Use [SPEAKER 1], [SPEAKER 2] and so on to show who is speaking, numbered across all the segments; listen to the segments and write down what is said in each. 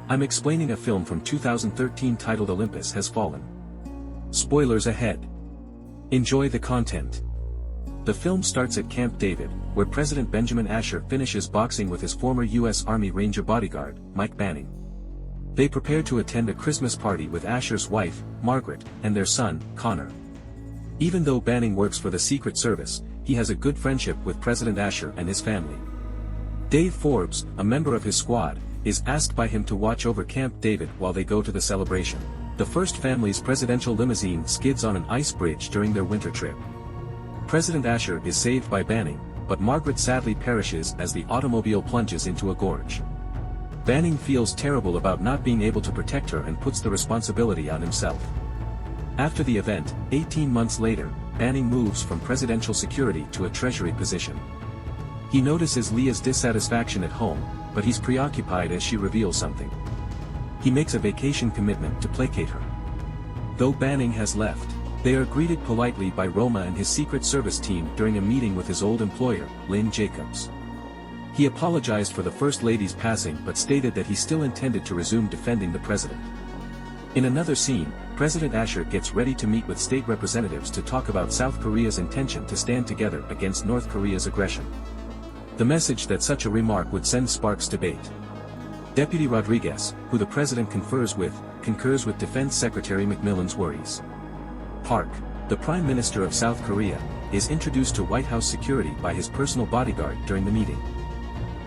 [SPEAKER 1] I'm explaining a film from 2013 titled Olympus Has Fallen. Spoilers ahead. Enjoy the content. The film starts at Camp David, where President Benjamin Asher finishes boxing with his former U.S. Army Ranger bodyguard, Mike Banning. They prepare to attend a Christmas party with Asher's wife, Margaret, and their son, Connor. Even though Banning works for the Secret Service, he has a good friendship with President Asher and his family. Dave Forbes, a member of his squad, is asked by him to watch over Camp David while they go to the celebration. The first family's presidential limousine skids on an ice bridge during their winter trip. President Asher is saved by Banning, but Margaret sadly perishes as the automobile plunges into a gorge. Banning feels terrible about not being able to protect her and puts the responsibility on himself. After the event, 18 months later, Banning moves from presidential security to a treasury position. He notices Leah's dissatisfaction at home, but he's preoccupied as she reveals something. He makes a vacation commitment to placate her. Though Banning has left, they are greeted politely by Roma and his Secret Service team during a meeting with his old employer, Lynn Jacobs. He apologized for the First Lady's passing but stated that he still intended to resume defending the president. In another scene, President Asher gets ready to meet with state representatives to talk about South Korea's intention to stand together against North Korea's aggression. The message that such a remark would send sparks debate. Deputy Rodriguez, who the president concurs with Defense Secretary McMillan's worries. Park, the Prime Minister of South Korea, is introduced to White House security by his personal bodyguard during the meeting.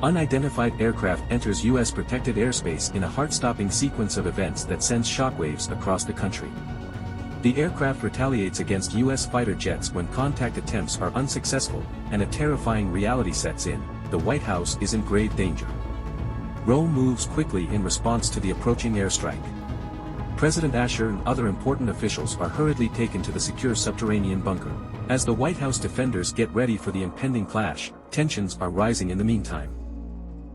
[SPEAKER 1] Unidentified aircraft enters U.S. protected airspace in a heart-stopping sequence of events that sends shockwaves across the country. The aircraft retaliates against U.S. fighter jets when contact attempts are unsuccessful, and a terrifying reality sets in: the White House is in grave danger. Rome moves quickly in response to the approaching airstrike. President Asher and other important officials are hurriedly taken to the secure subterranean bunker. As the White House defenders get ready for the impending clash, tensions are rising in the meantime.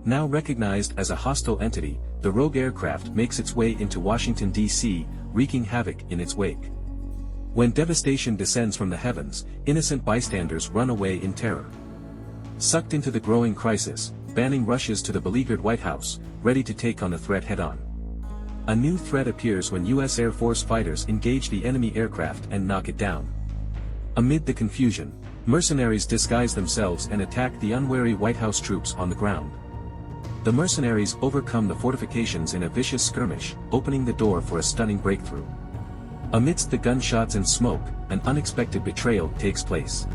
[SPEAKER 1] Now recognized as a hostile entity, the rogue aircraft makes its way into Washington, D.C., wreaking havoc in its wake. When devastation descends from the heavens, innocent bystanders run away in terror. Sucked into the growing crisis, Banning rushes to the beleaguered White House, ready to take on the threat head-on. A new threat appears when U.S. Air Force fighters engage the enemy aircraft and knock it down. Amid the confusion, mercenaries disguise themselves and attack the unwary White House troops on the ground. The mercenaries overcome the fortifications in a vicious skirmish, opening the door for a stunning breakthrough. Amidst the gunshots and smoke, an unexpected betrayal takes place.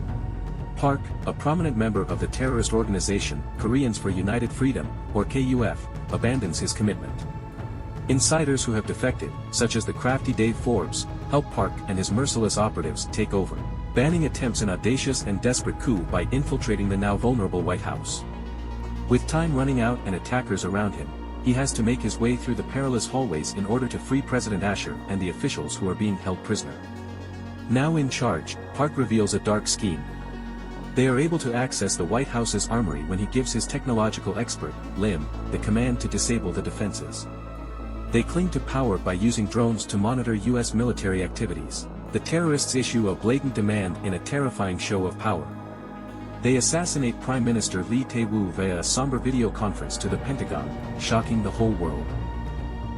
[SPEAKER 1] Park, a prominent member of the terrorist organization, Koreans for United Freedom, or KUF, abandons his commitment. Insiders who have defected, such as the crafty Dave Forbes, help Park and his merciless operatives take over. Banning attempts an audacious and desperate coup by infiltrating the now vulnerable White House. With time running out and attackers around him, he has to make his way through the perilous hallways in order to free President Asher and the officials who are being held prisoner. Now in charge, Park reveals a dark scheme. They are able to access the White House's armory when he gives his technological expert, Lim, the command to disable the defenses. They cling to power by using drones to monitor U.S. military activities. The terrorists issue a blatant demand in a terrifying show of power. They assassinate Prime Minister Lee Tae-woo via a somber video conference to the Pentagon, shocking the whole world.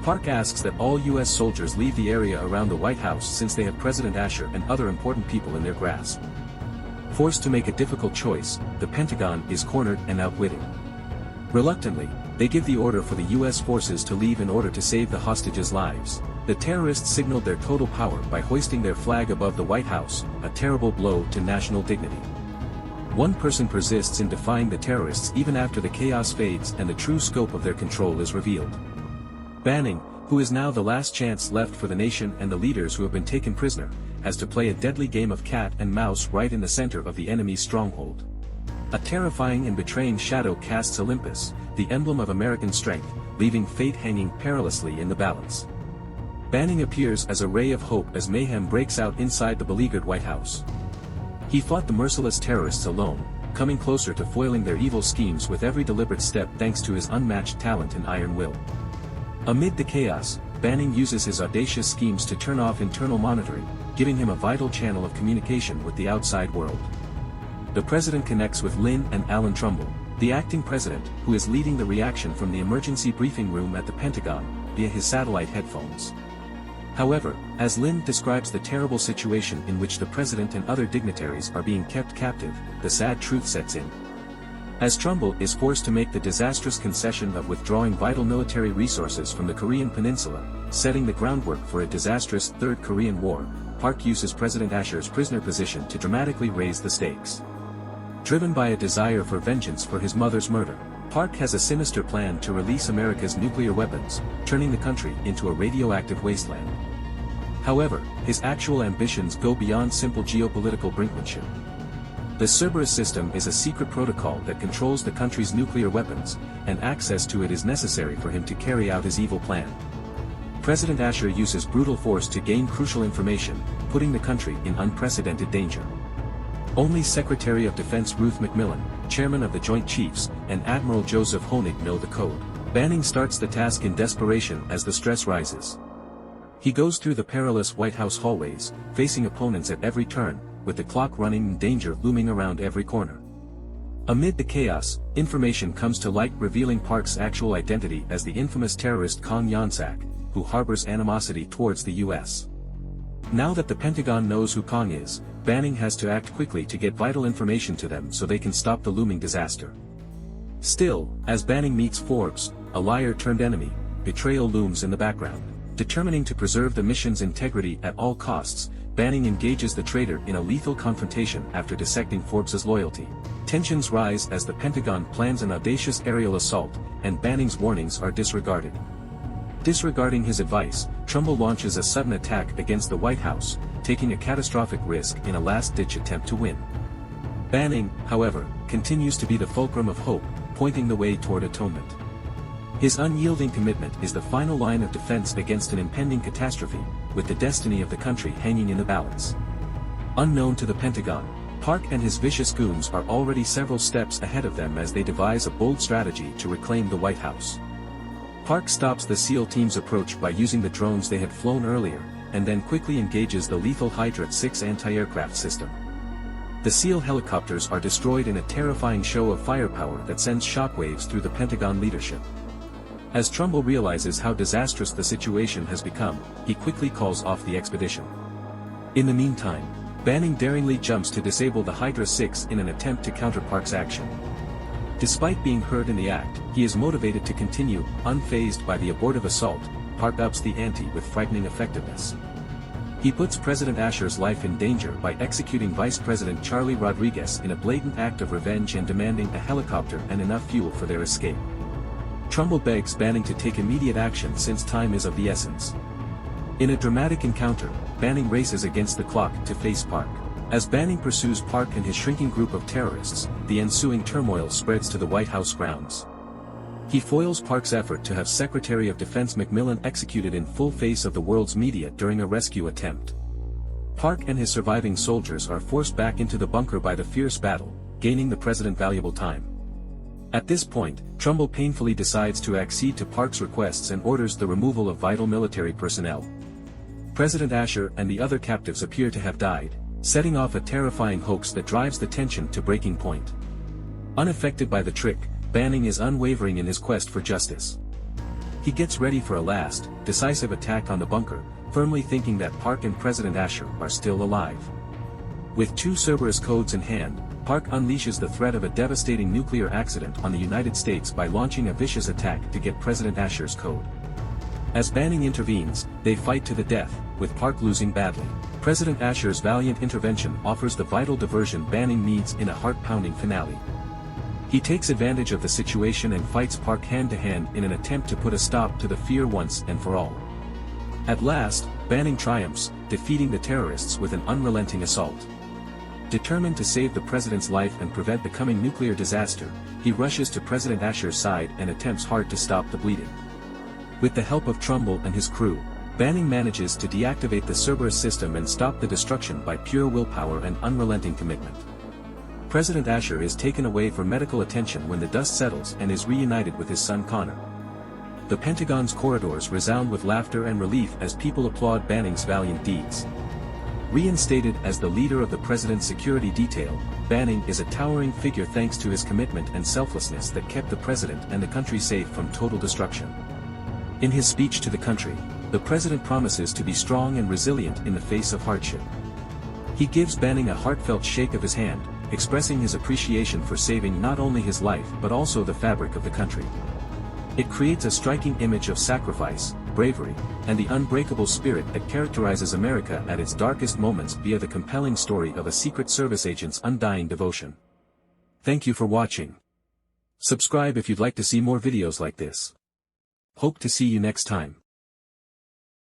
[SPEAKER 1] Park asks that all U.S. soldiers leave the area around the White House since they have President Asher and other important people in their grasp. Forced to make a difficult choice, the Pentagon is cornered and outwitted. Reluctantly, they give the order for the U.S. forces to leave in order to save the hostages' lives. The terrorists signaled their total power by hoisting their flag above the White House, a terrible blow to national dignity. One person persists in defying the terrorists even after the chaos fades and the true scope of their control is revealed. Banning, who is now the last chance left for the nation and the leaders who have been taken prisoner, has to play a deadly game of cat and mouse right in the center of the enemy's stronghold. A terrifying and betraying shadow casts Olympus, the emblem of American strength, leaving fate hanging perilously in the balance. Banning appears as a ray of hope as mayhem breaks out inside the beleaguered White House. He fought the merciless terrorists alone, coming closer to foiling their evil schemes with every deliberate step thanks to his unmatched talent and iron will. Amid the chaos, Banning uses his audacious schemes to turn off internal monitoring, giving him a vital channel of communication with the outside world. The president connects with Lynn and Alan Trumbull, the acting president, who is leading the reaction from the emergency briefing room at the Pentagon, via his satellite headphones. However, as Lin describes the terrible situation in which the president and other dignitaries are being kept captive, the sad truth sets in. As Trumbull is forced to make the disastrous concession of withdrawing vital military resources from the Korean peninsula, setting the groundwork for a disastrous Third Korean War, Park uses President Asher's prisoner position to dramatically raise the stakes. Driven by a desire for vengeance for his mother's murder, Park has a sinister plan to release America's nuclear weapons, turning the country into a radioactive wasteland. However, his actual ambitions go beyond simple geopolitical brinkmanship. The Cerberus system is a secret protocol that controls the country's nuclear weapons, and access to it is necessary for him to carry out his evil plan. President Asher uses brutal force to gain crucial information, putting the country in unprecedented danger. Only Secretary of Defense Ruth McMillan, Chairman of the Joint Chiefs, and Admiral Joseph Honig know the code. Banning starts the task in desperation as the stress rises. He goes through the perilous White House hallways, facing opponents at every turn, with the clock running and danger looming around every corner. Amid the chaos, information comes to light revealing Park's actual identity as the infamous terrorist Kang Yonsak, who harbors animosity towards the U.S. Now that the Pentagon knows who Kang is, Banning has to act quickly to get vital information to them so they can stop the looming disaster. Still, as Banning meets Forbes, a liar-turned-enemy, betrayal looms in the background. Determining to preserve the mission's integrity at all costs, Banning engages the traitor in a lethal confrontation after dissecting Forbes's loyalty. Tensions rise as the Pentagon plans an audacious aerial assault, and Banning's warnings are disregarded. Disregarding his advice, Trumbull launches a sudden attack against the White House, taking a catastrophic risk in a last-ditch attempt to win. Banning, however, continues to be the fulcrum of hope, pointing the way toward atonement. His unyielding commitment is the final line of defense against an impending catastrophe, with the destiny of the country hanging in the balance. Unknown to the Pentagon, Park and his vicious goons are already several steps ahead of them as they devise a bold strategy to reclaim the White House. Park stops the SEAL team's approach by using the drones they had flown earlier, and then quickly engages the lethal Hydra 6 anti-aircraft system. The SEAL helicopters are destroyed in a terrifying show of firepower that sends shockwaves through the Pentagon leadership. As Trumbull realizes how disastrous the situation has become, he quickly calls off the expedition. In the meantime, Banning daringly jumps to disable the Hydra 6 in an attempt to counter Park's action. Despite being hurt in the act, he is motivated to continue, unfazed by the abortive assault. Park ups the ante with frightening effectiveness. He puts President Asher's life in danger by executing Vice President Charlie Rodriguez in a blatant act of revenge and demanding a helicopter and enough fuel for their escape. Trumbull begs Banning to take immediate action since time is of the essence. In a dramatic encounter, Banning races against the clock to face Park. As Banning pursues Park and his shrinking group of terrorists, the ensuing turmoil spreads to the White House grounds. He foils Park's effort to have Secretary of Defense McMillan executed in full face of the world's media during a rescue attempt. Park and his surviving soldiers are forced back into the bunker by the fierce battle, gaining the president valuable time. At this point, Trumbull painfully decides to accede to Park's requests and orders the removal of vital military personnel. President Asher and the other captives appear to have died, setting off a terrifying hoax that drives the tension to breaking point. Unaffected by the trick, Banning is unwavering in his quest for justice. He gets ready for a last, decisive attack on the bunker, firmly thinking that Park and President Asher are still alive. With two Cerberus codes in hand, Park unleashes the threat of a devastating nuclear accident on the United States by launching a vicious attack to get President Asher's code. As Banning intervenes, they fight to the death, with Park losing badly. President Asher's valiant intervention offers the vital diversion Banning needs in a heart-pounding finale. He takes advantage of the situation and fights Park hand-to-hand in an attempt to put a stop to the fear once and for all. At last, Banning triumphs, defeating the terrorists with an unrelenting assault. Determined to save the president's life and prevent the coming nuclear disaster, he rushes to President Asher's side and attempts hard to stop the bleeding. With the help of Trumbull and his crew, Banning manages to deactivate the Cerberus system and stop the destruction by pure willpower and unrelenting commitment. President Asher is taken away for medical attention when the dust settles and is reunited with his son Connor. The Pentagon's corridors resound with laughter and relief as people applaud Banning's valiant deeds. Reinstated as the leader of the president's security detail, Banning is a towering figure thanks to his commitment and selflessness that kept the president and the country safe from total destruction. In his speech to the country, the president promises to be strong and resilient in the face of hardship. He gives Banning a heartfelt shake of his hand, expressing his appreciation for saving not only his life but also the fabric of the country. It creates a striking image of sacrifice, bravery, and the unbreakable spirit that characterizes America at its darkest moments via the compelling story of a Secret Service agent's undying devotion. Thank you for watching. Subscribe if you'd like to see more videos like this. Hope to see you next time.